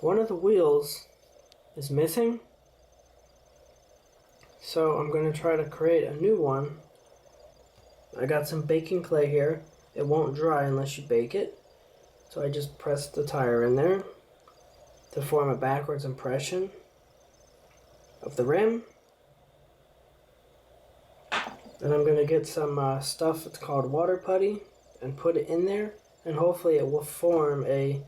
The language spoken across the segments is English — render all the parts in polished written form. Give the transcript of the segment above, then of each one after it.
One of the wheels is missing, so I'm going to try to create a new one. I got some baking clay here. It won't dry unless you bake it, so I just pressed the tire in there to form a backwards impression of the rim. Then I'm going to get some stuff, it's called water putty, and put it in there, and hopefully it will form a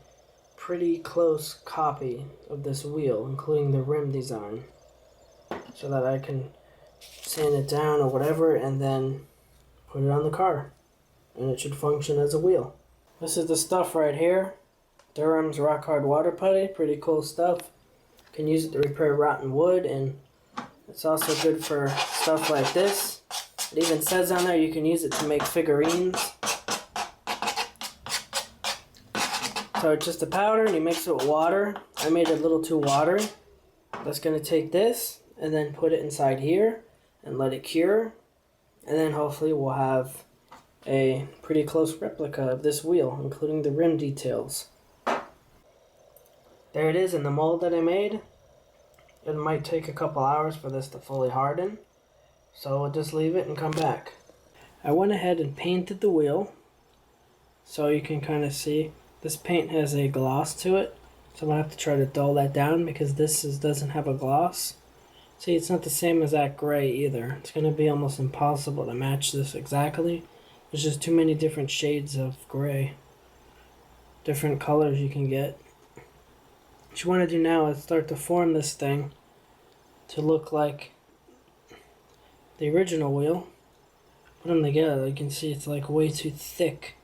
pretty close copy of this wheel, including the rim design, so that I can sand it down or whatever and then put it on the car, and it should function as a wheel. This is the stuff right here. Durham's Rock Hard Water Putty, pretty cool stuff. You can use it to repair rotten wood, and it's also good for stuff like this. It even says on there you can use it to make figurines. So it's just a powder and you mix it with water. I made it a little too watery. That's going to take this and then put it inside here and let it cure. And then hopefully we'll have a pretty close replica of this wheel, including the rim details. There it is in the mold that I made. It might take a couple hours for this to fully harden, so we'll just leave it and come back. I went ahead and painted the wheel, so you can kind of see this paint has a gloss to it, so I'm going to have to try to dull that down because this doesn't have a gloss. See, it's not the same as that gray either. It's going to be almost impossible to match this exactly. There's just too many different shades of gray. Different colors you can get. What you want to do now is start to form this thing to look like the original wheel. Put them together, you can see it's like way too thick.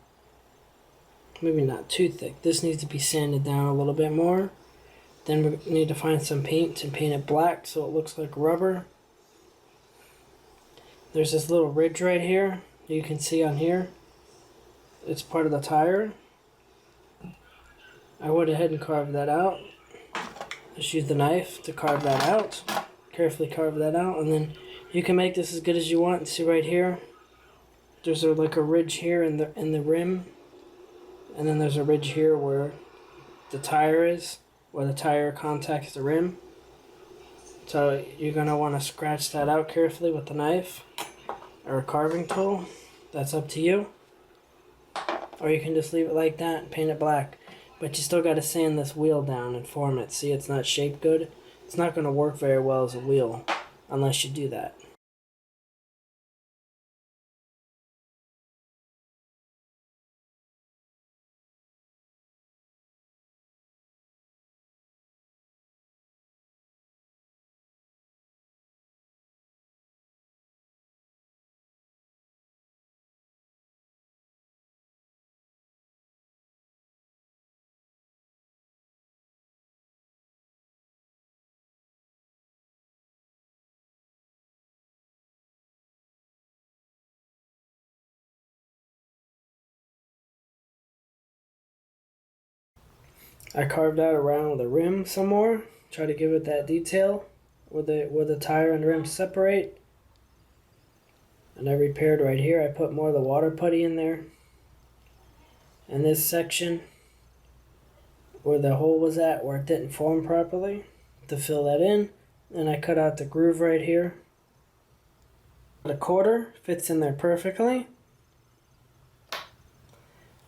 Maybe not too thick. This needs to be sanded down a little bit more. Then we need to find some paint and paint it black so it looks like rubber. There's this little ridge right here you can see on here. It's part of the tire. I went ahead and carved that out. Just use the knife to carve that out. Carefully carve that out, and then you can make this as good as you want. See right here, there's like a ridge here in the rim, and then there's a ridge here where the tire is, where the tire contacts the rim. So you're gonna want to scratch that out carefully with the knife or a carving tool. That's up to you. Or you can just leave it like that and paint it black. But you still got to sand this wheel down and form it. See, it's not shaped good. It's not going to work very well as a wheel unless you do that. I carved out around the rim some more. Try to give it that detail where the tire and the rim separate. And I repaired right here. I put more of the water putty in there. And this section where the hole was at, where it didn't form properly, to fill that in. And I cut out the groove right here. The quarter fits in there perfectly.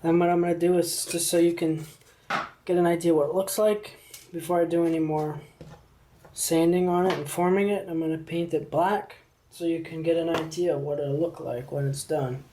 And what I'm going to do is, just so you can get an idea what it looks like, before I do any more sanding on it and forming it, I'm going to paint it black so you can get an idea of what it'll look like when it's done.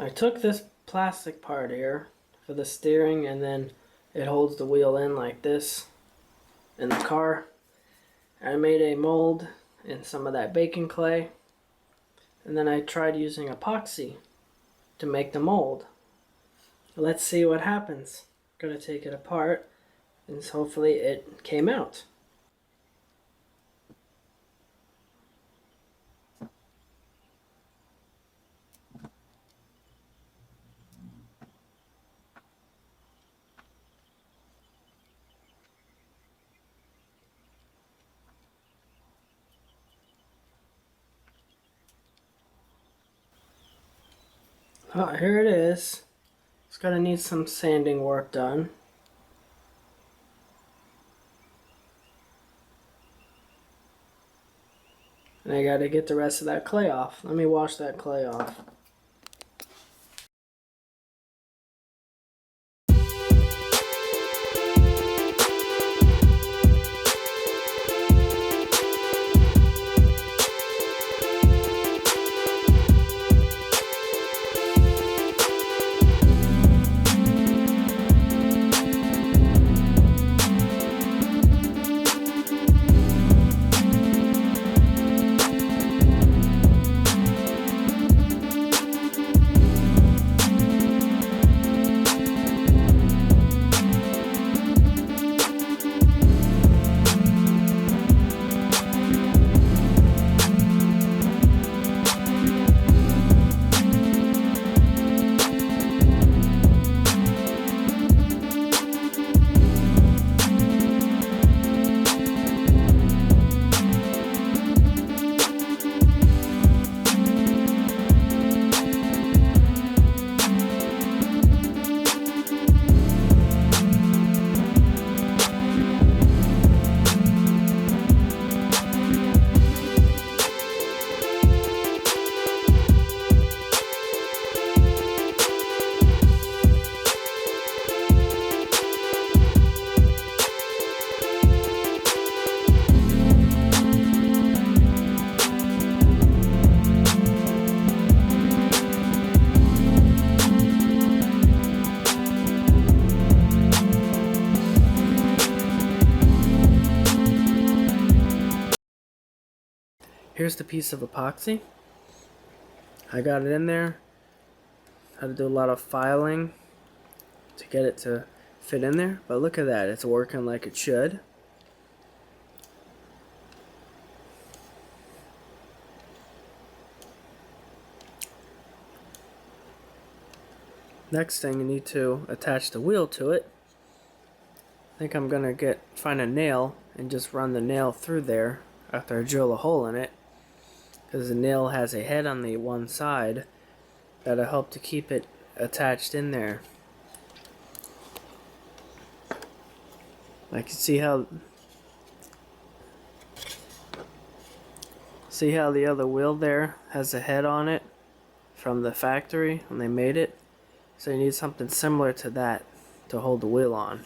I took this plastic part here for the steering, and then it holds the wheel in like this in the car. I made a mold in some of that baking clay, and then I tried using epoxy to make the mold. Let's see what happens. I'm gonna take it apart, and hopefully it came out. Oh, here it is. It's gonna need some sanding work done. And I gotta get the rest of that clay off. Let me wash that clay off. Here's the piece of epoxy. I got it in there. Had to do a lot of filing to get it to fit in there, but look at that, it's working like it should. Next thing, you need to attach the wheel to it. I think I'm gonna find a nail and just run the nail through there after I drill a hole in it, because the nail has a head on the one side that'll help to keep it attached in there. I can see how the other wheel there has a head on it from the factory when they made it. So you need something similar to that to hold the wheel on.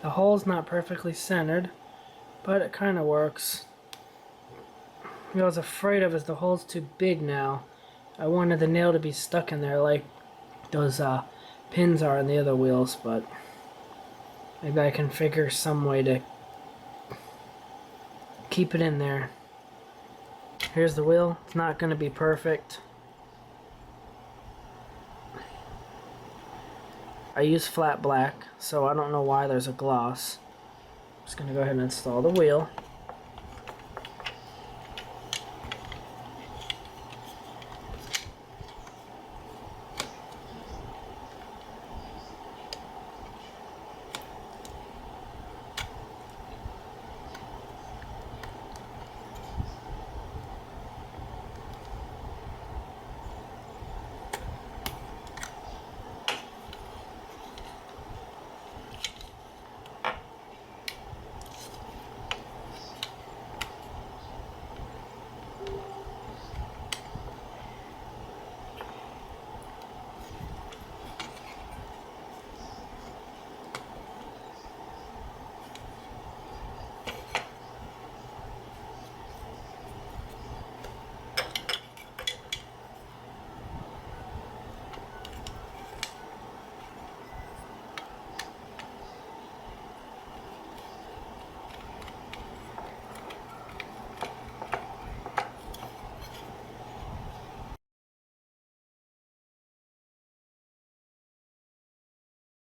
The hole's not perfectly centered, but it kind of works. What I was afraid of is the hole's too big now. I wanted the nail to be stuck in there like those pins are in the other wheels, but maybe I can figure some way to keep it in there. Here's the wheel. It's not going to be perfect. I use flat black, so I don't know why there's a gloss. Just gonna go ahead and install the wheel.